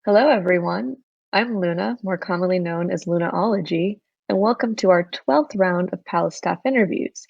Hello, everyone. I'm Luna, more commonly known as lunaology, and welcome to our 12th round of Palace staff interviews.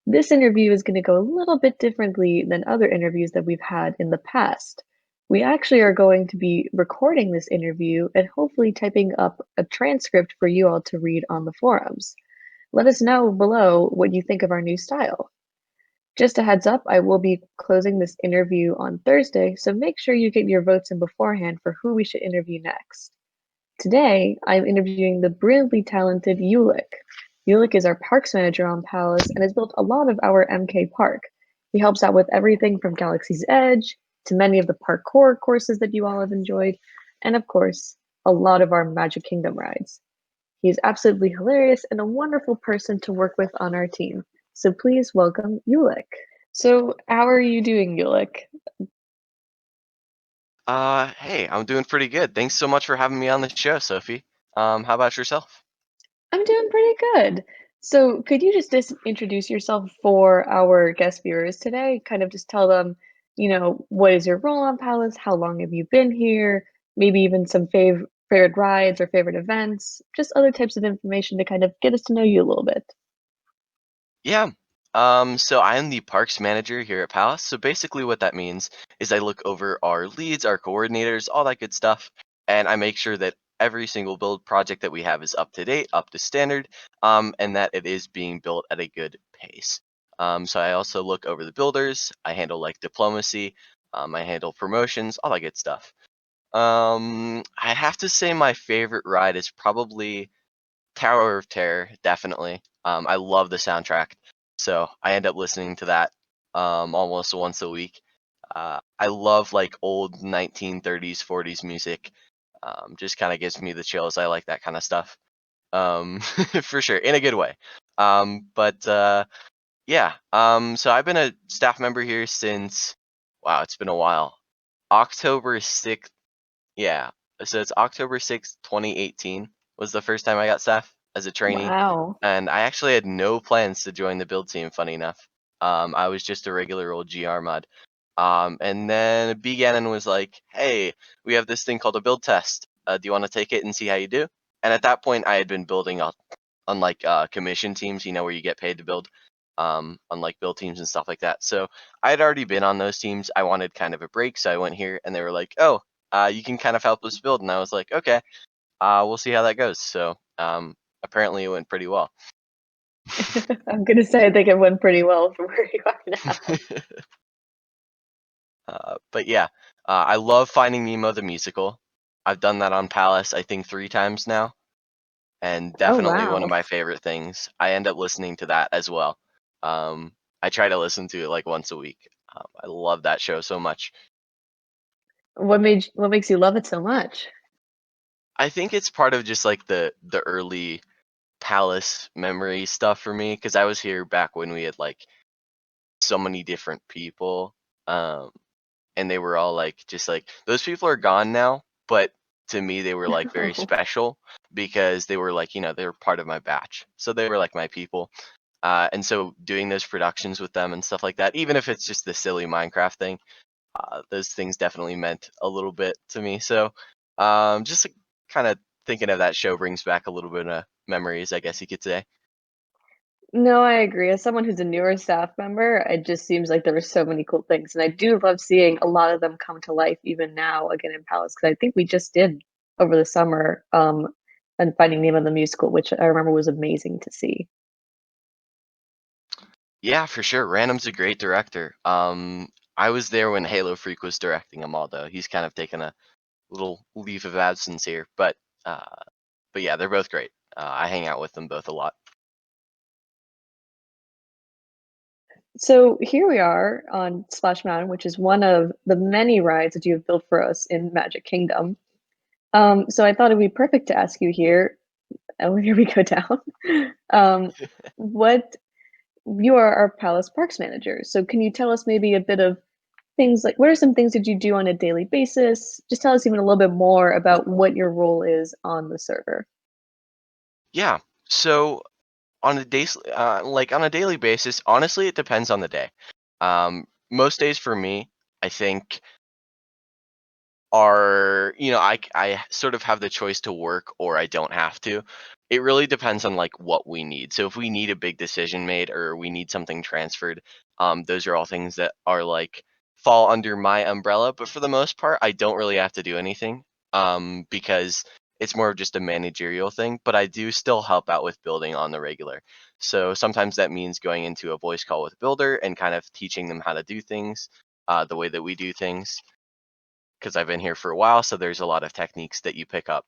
This interview is going to go a little bit differently than other interviews that we've had in the past. We actually are going to be recording this interview and hopefully typing up a transcript for you all to read on the forums. Let us know below what you think of our new style. Just a heads up, I will be closing this interview on Thursday, so make sure you get your votes in beforehand for who we should interview next. Today, I'm interviewing the brilliantly talented Ulyk. Ulyk is our Parks Manager on Palace and has built a lot of our MK Park. He helps out with everything from Galaxy's Edge to many of the parkour courses that you all have enjoyed, and of course, a lot of our Magic Kingdom rides. He's absolutely hilarious and a wonderful person to work with on our team. So please welcome Ulyk. So, how are you doing, Ulyk? Hey, I'm doing pretty good. Thanks so much for having me on the show, Sophie. How about yourself? I'm doing pretty good. So, could you just introduce yourself for our guest viewers today? Kind of just tell them, what is your role on Palace? How long have you been here? Maybe even some favorite rides or favorite events, just other types of information to kind of get us to know you a little bit. Yeah. So I am the Parks Manager here at Palace. So basically what that means is I look over our leads, our coordinators, all that good stuff, and I make sure that every single build project that we have is up to date, up to standard, and that it is being built at a good pace. So I also look over the builders. I handle like diplomacy. I handle promotions, all that good stuff. I have to say my favorite ride is probably Tower of Terror, definitely. I love the soundtrack, so I end up listening to that almost once a week. I love like old 1930s, 40s music. Just kind of gives me the chills. I like that kind of stuff. For sure, in a good way. But yeah. So I've been a staff member here since, wow, it's been a while. October 6th, yeah. So it's October 6th, 2018 was the first time I got staff as a trainee, Wow. and I actually had no plans to join the build team, funny enough. I was just a regular old GR mod. And then B. Gannon was like, "Hey, we have this thing called a build test. Do you want to take it and see how you do?" And at that point, I had been building on like commission teams, where you get paid to build, on like build teams and stuff like that. So I had already been on those teams. I wanted kind of a break, so I went here, and they were like, "Oh, you can kind of help us build." And I was like, "Okay, we'll see how that goes." So apparently it went pretty well. I'm gonna say I think it went pretty well for where you are now. But yeah, I love Finding Nemo the musical. I've done that on Palace, I think 3 times now, and Oh, definitely one of wow. my favorite things. I end up listening to that as well. I try to listen to it like once a week. I love that show so much. What makes you love it so much? I think it's part of just like the early Palace memory stuff for me because I was here back when we had like so many different people. Um, and they were all like just like those people are gone now, but to me they were like very special because they were like, they were part of my batch. So they were like my people. And so doing those productions with them and stuff like that, even if it's just the silly Minecraft thing, those things definitely meant a little bit to me. So just kind of thinking of that show brings back a little bit of memories, I guess you could say. No, I agree. As someone who's a newer staff member, it just seems like there were so many cool things, and I do love seeing a lot of them come to life even now again in Palace, because I think we just did over the summer, and Finding Nemo the musical, which I remember was amazing to see. Yeah, for sure. Random's a great director. I was there when Halo Freak was directing them all, though. He's kind of taken a little leave of absence here, uh, but yeah, they're both great. I hang out with them both a lot. So here we are on Splash Mountain, which is one of the many rides that you have built for us in Magic Kingdom. So I thought it'd be perfect to ask you here. Oh, here we go down. What You are our Palace Parks Manager. So can you tell us maybe a bit of things like what are some things that you do on a daily basis? Just tell us even a little bit more about what your role is on the server. Yeah. So on a like on a daily basis, honestly, it depends on the day. Most days for me, I think are, I sort of have the choice to work or I don't have to. It really depends on like what we need. So if we need a big decision made or we need something transferred, those are all things that are like fall under my umbrella. But for the most part, I don't really have to do anything, because it's more of just a managerial thing. But I do still help out with building on the regular. So sometimes that means going into a voice call with a builder and kind of teaching them how to do things, the way that we do things, because I've been here for a while, so there's a lot of techniques that you pick up,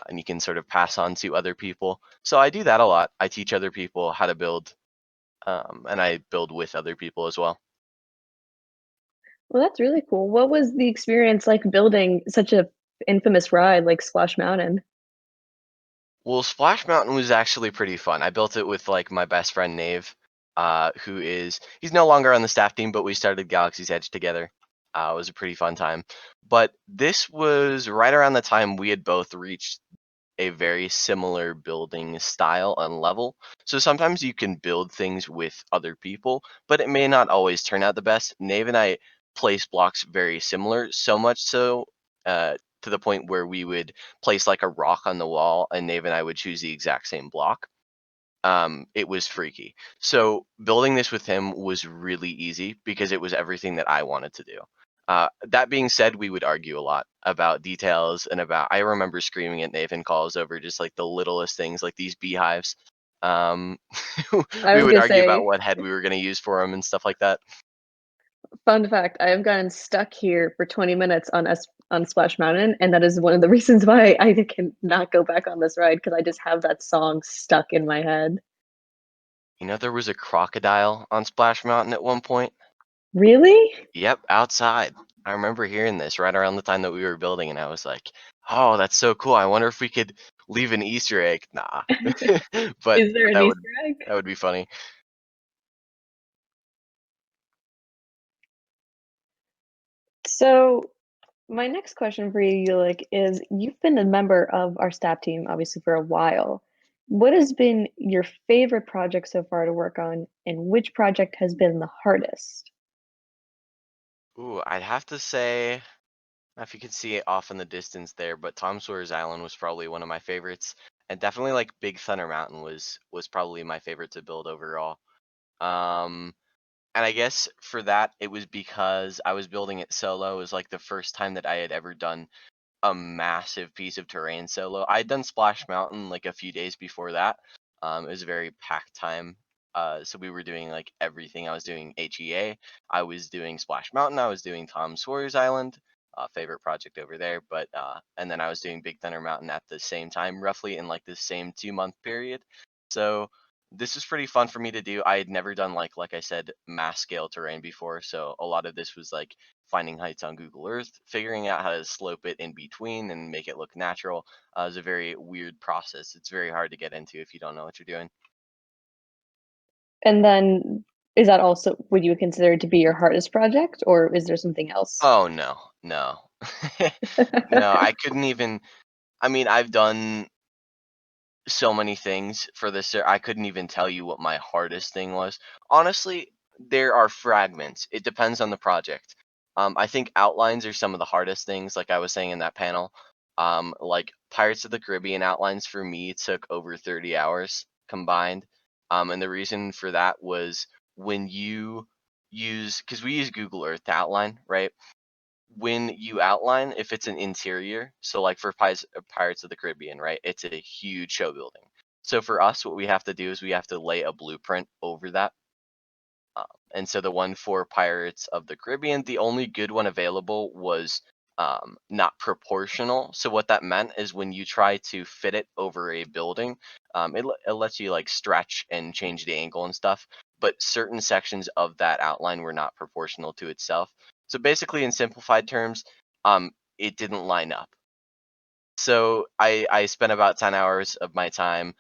and you can sort of pass on to other people. So I do that a lot. I teach other people how to build, and I build with other people as well. Well, that's really cool. What was the experience like building such a infamous ride like Splash Mountain? Well, Splash Mountain was actually pretty fun. I built it with like my best friend Nave, he's no longer on the staff team, but we started Galaxy's Edge together. It was a pretty fun time. But this was right around the time we had both reached a very similar building style and level. So sometimes you can build things with other people, but it may not always turn out the best. Nave and I place blocks very similar, so much so, to the point where we would place like a rock on the wall, and Nave and I would choose the exact same block. It was freaky. So building this with him was really easy because it was everything that I wanted to do. That being said, we would argue a lot about details and about. I remember screaming at Nathan calls over just like the littlest things, like these beehives. Um, I we was would gonna argue about say, what head we were going to use for him and stuff like that. fun fact, I have gotten stuck here for 20 minutes on Splash Mountain, and that is one of the reasons why I cannot go back on this ride because I just have that song stuck in my head. There was a crocodile on Splash Mountain at one point. Really? Yep, outside. I remember hearing this right around the time that we were building, and I was like, "Oh, that's so cool. I wonder if we could leave an Easter egg." Nah, but Is there an that would Easter egg? that would be funny. So, my next question for you, Ulick, is you've been a member of our staff team obviously for a while. What has been your favorite project so far to work on, and which project has been the hardest? Ooh, I'd have to say, I don't know if you can see it off in the distance there, but Tom Sawyer's Island was probably one of my favorites, and definitely like Big Thunder Mountain was probably my favorite to build overall. Um, and I guess for that, it was because I was building it solo. It was like the first time that I had ever done a massive piece of terrain solo. I'd done Splash Mountain like a few days before that. It was a very packed time. So we were doing like everything. I was doing HEA, I was doing Splash Mountain, I was doing Tom Sawyer's Island, favorite project over there. But and then I was doing Big Thunder Mountain at the same time, roughly in like the same 2 month period. So this was pretty fun for me to do. I had never done like I said, mass scale terrain before. So a lot of this was like finding heights on Google Earth, figuring out how to slope it in between and make it look natural, is a very weird process. It's very hard to get into if you don't know what you're doing. And then, is that also would you consider it to be your hardest project, or is there something else? Oh no, no, no. I couldn't even. I mean, I've done so many things for this. I couldn't even tell you what my hardest thing was. Honestly, there are fragments. It depends on the project. I think outlines are some of the hardest things, like I was saying in that panel. Like Pirates of the Caribbean outlines for me took over 30 hours combined. And the reason for that was when you use, because we use Google Earth to outline, right? When you outline, if it's an interior, so like for Pirates of the Caribbean, right? It's a huge show building. So for us, what we have to do is we have to lay a blueprint over that. And so the one for Pirates of the Caribbean, the only good one available was not proportional. So what that meant is when you try to fit it over a building, it lets you like stretch and change the angle and stuff. But certain sections of that outline were not proportional to itself. So basically, in simplified terms, it didn't line up. So I spent about 10 hours of my time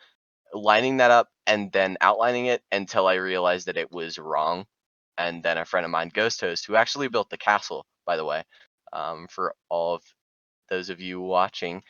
lining that up and then outlining it until I realized that it was wrong. And then a friend of mine, Ghost Host, who actually built the castle, by the way, for all of those of you watching,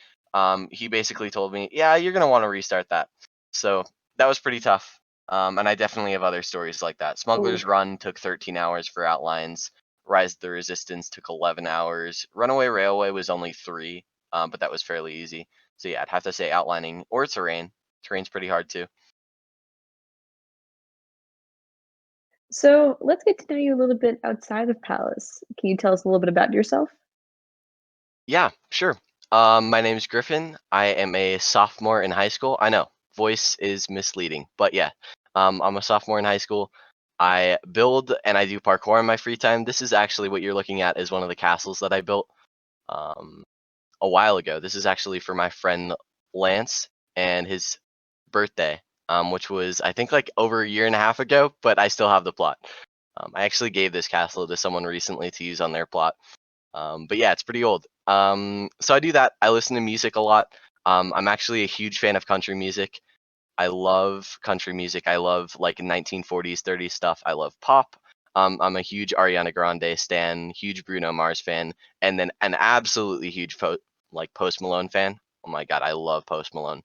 he basically told me, "Yeah, you're gonna want to restart that." So that was pretty tough. And I definitely have other stories like that. Ooh. Smuggler's Run took 13 hours for outlines. Rise of the Resistance took 11 hours. Runaway Railway was only 3, but that was fairly easy. So yeah, I'd have to say outlining or terrain. Terrain's pretty hard too. So let's get to know you a little bit outside of Palace. Can you tell us a little bit about yourself? Yeah, sure. My name's Griffin. I am a sophomore in high school. I know, voice is misleading, but yeah, I'm a sophomore in high school. I build and I do parkour in my free time. This is actually what you're looking at is one of the castles that I built um, a while ago. This is actually for my friend Lance and his birthday, which was I think like over a year and a half ago, but I still have the plot. I actually gave this castle to someone recently to use on their plot. But yeah, it's pretty old. So I do that. I listen to music a lot. I'm actually a huge fan of country music. I love country music. I love like 1940s, 30s stuff. I love pop. I'm a huge Ariana Grande stan, huge Bruno Mars fan, and then an absolutely huge like Post Malone fan. Oh my god, I love Post Malone.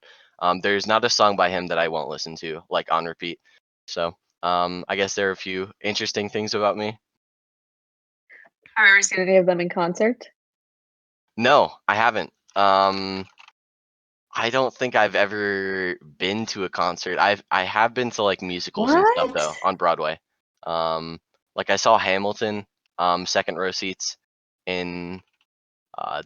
There's not a song by him that I won't listen to like on repeat. So I guess there are a few interesting things about me. Have you ever seen any of them in concert? No, I haven't. I don't think I've ever been to a concert. I have been to like musicals and stuff What? though on Broadway. Um, like I saw Hamilton, second row seats in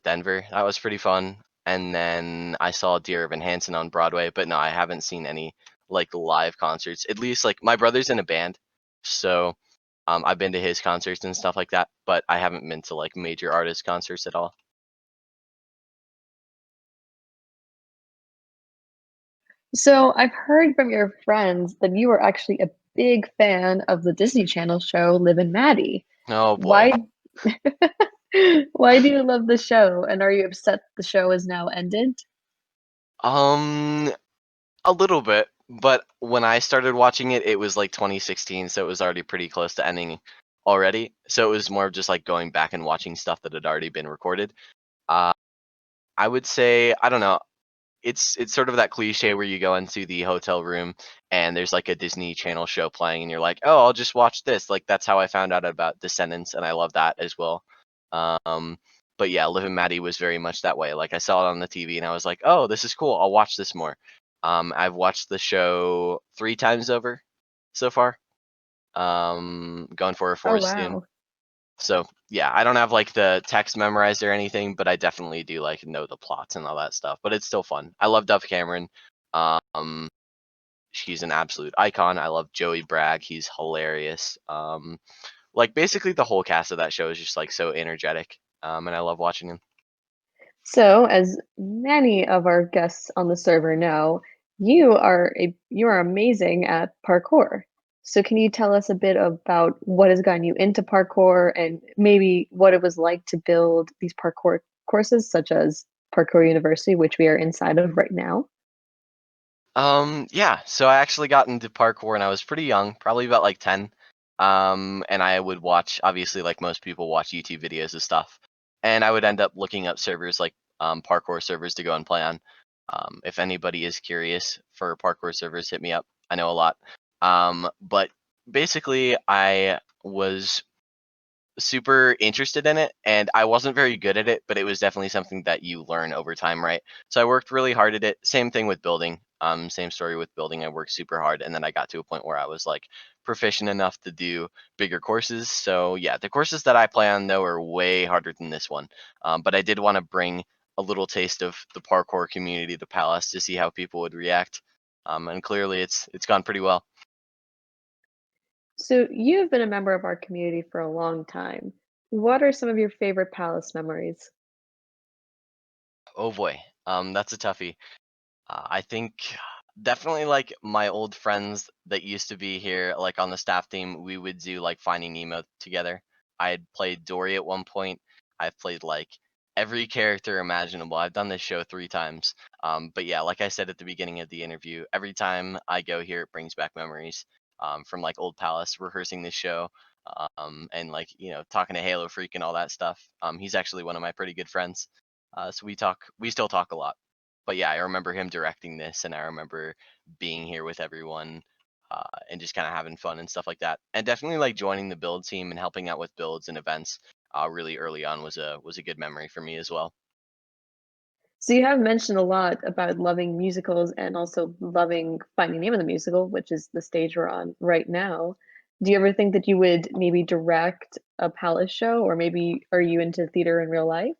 Denver. That was pretty fun. And then I saw Dear Evan Hansen on Broadway, but no, I haven't seen any like live concerts. At least like my brother's in a band, so I've been to his concerts and stuff like that, but I haven't been to like major artist concerts at all. So I've heard from your friends that you are actually a big fan of the Disney Channel show Liv and Maddie. Oh boy. Why why do you love the show, and are you upset the show is now ended? Um, a little bit, but when I started watching it, it was like 2016, so it was already pretty close to ending already. So it was more of just like going back and watching stuff that had already been recorded. Uh, I would say I don't know. It's sort of that cliche where you go into the hotel room and there's like a Disney Channel show playing, and you're like, oh, I'll just watch this. Like that's how I found out about Descendants, and I love that as well. Um, but yeah, Liv and Maddie was very much that way. Like I saw it on the TV, and I was like, oh, this is cool. I'll watch this more. I've watched the show 3 times over so far. Going for a Oh, fourth soon. wow. So yeah, I don't have like the text memorized or anything, but I definitely do like know the plots and all that stuff. But it's still fun. I love Dove Cameron. Um, she's an absolute icon. I love Joey Bragg. He's hilarious. Like basically the whole cast of that show is just like so energetic. And I love watching him. So, as many of our guests on the server know, you are amazing at parkour. So, can you tell us a bit about what has gotten you into parkour and maybe what it was like to build these parkour courses, such as Parkour University, which we are inside of right now? Yeah, so I actually got into parkour when I was pretty young, probably about like 10. And I would watch, obviously, like most people watch YouTube videos and stuff. And I would end up looking up servers like parkour servers to go and play on. If anybody is curious for parkour servers, hit me up. I know a lot. But basically, I was super interested in it, and I wasn't very good at it, but it was definitely something that you learn over time, right? So I worked really hard at it. Same thing with building. Same story with building. I worked super hard, and then I got to a point where I was like proficient enough to do bigger courses. So yeah, the courses that I play on though are way harder than this one. But I did want to bring a little taste of the parkour community to Palace to see how people would react. And clearly, it's gone pretty well. So, you've been a member of our community for a long time. What are some of your favorite Palace memories? Oh boy, that's a toughie. I think definitely like my old friends that used to be here, like on the staff team, we would do like Finding Nemo together. I had played Dory at one point. I've played like every character imaginable. I've done this show 3 times. But yeah, like I said at the beginning of the interview, every time I go here, it brings back memories from like Old Palace, rehearsing this show, and like talking to Halo Freak and all that stuff. He's actually one of my pretty good friends, so we still talk a lot. But yeah, I remember him directing this, and I remember being here with everyone. and just kind of having fun and stuff like that. And definitely like joining the build team and helping out with builds and events really early on was a good memory for me as well. So you have mentioned a lot about loving musicals and also loving Finding Nemo the musical, which is the stage we're on right now. Do you ever think that you would maybe direct a palace show, or maybe are you into theater in real life?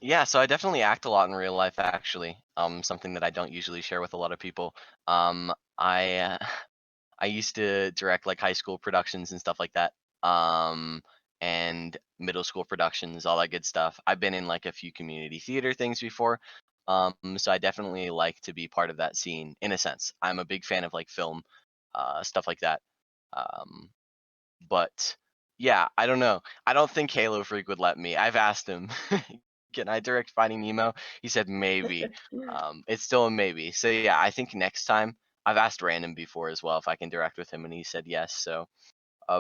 Yeah, so I definitely act a lot in real life actually. Something that I don't usually share with a lot of people. I used to direct like high school productions and stuff like that. Um, and middle school productions, all that good stuff. I've been in like a few community theater things before. So I definitely like to be part of that scene in a sense. I'm a big fan of like film, stuff like that. Um, but yeah, I don't know. I don't think Halo Freak would let me. I've asked him, "Can I direct Finding Nemo?" He said maybe. It's still a maybe. So yeah, I think next time. I've asked Random before as well if I can direct with him, and he said yes. So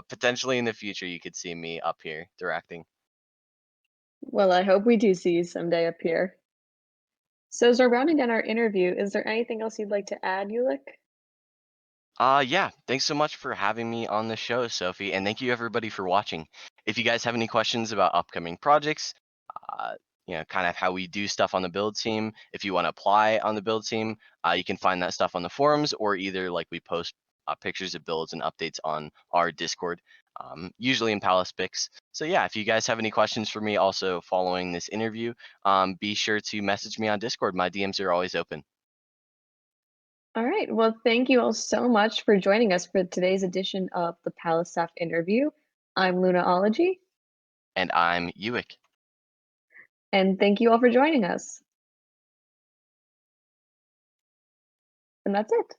potentially in the future, you could see me up here directing. Well, I hope we do see you someday up here. So as we're rounding down our interview, is there anything else you'd like to add, Ulick? Yeah, thanks so much for having me on the show, Sophie, and thank you everybody for watching. If you guys have any questions about upcoming projects, uh, kind of how we do stuff on the build team, if you want to apply on the build team, you can find that stuff on the forums or either like we post pictures of builds and updates on our Discord, usually in Palace Pics. So yeah, if you guys have any questions for me also following this interview, be sure to message me on Discord. My DMs are always open. All right. Well, thank you all so much for joining us for today's edition of the Palace Staff interview. I'm lunaology, And I'm Uick. and thank you all for joining us. And that's it.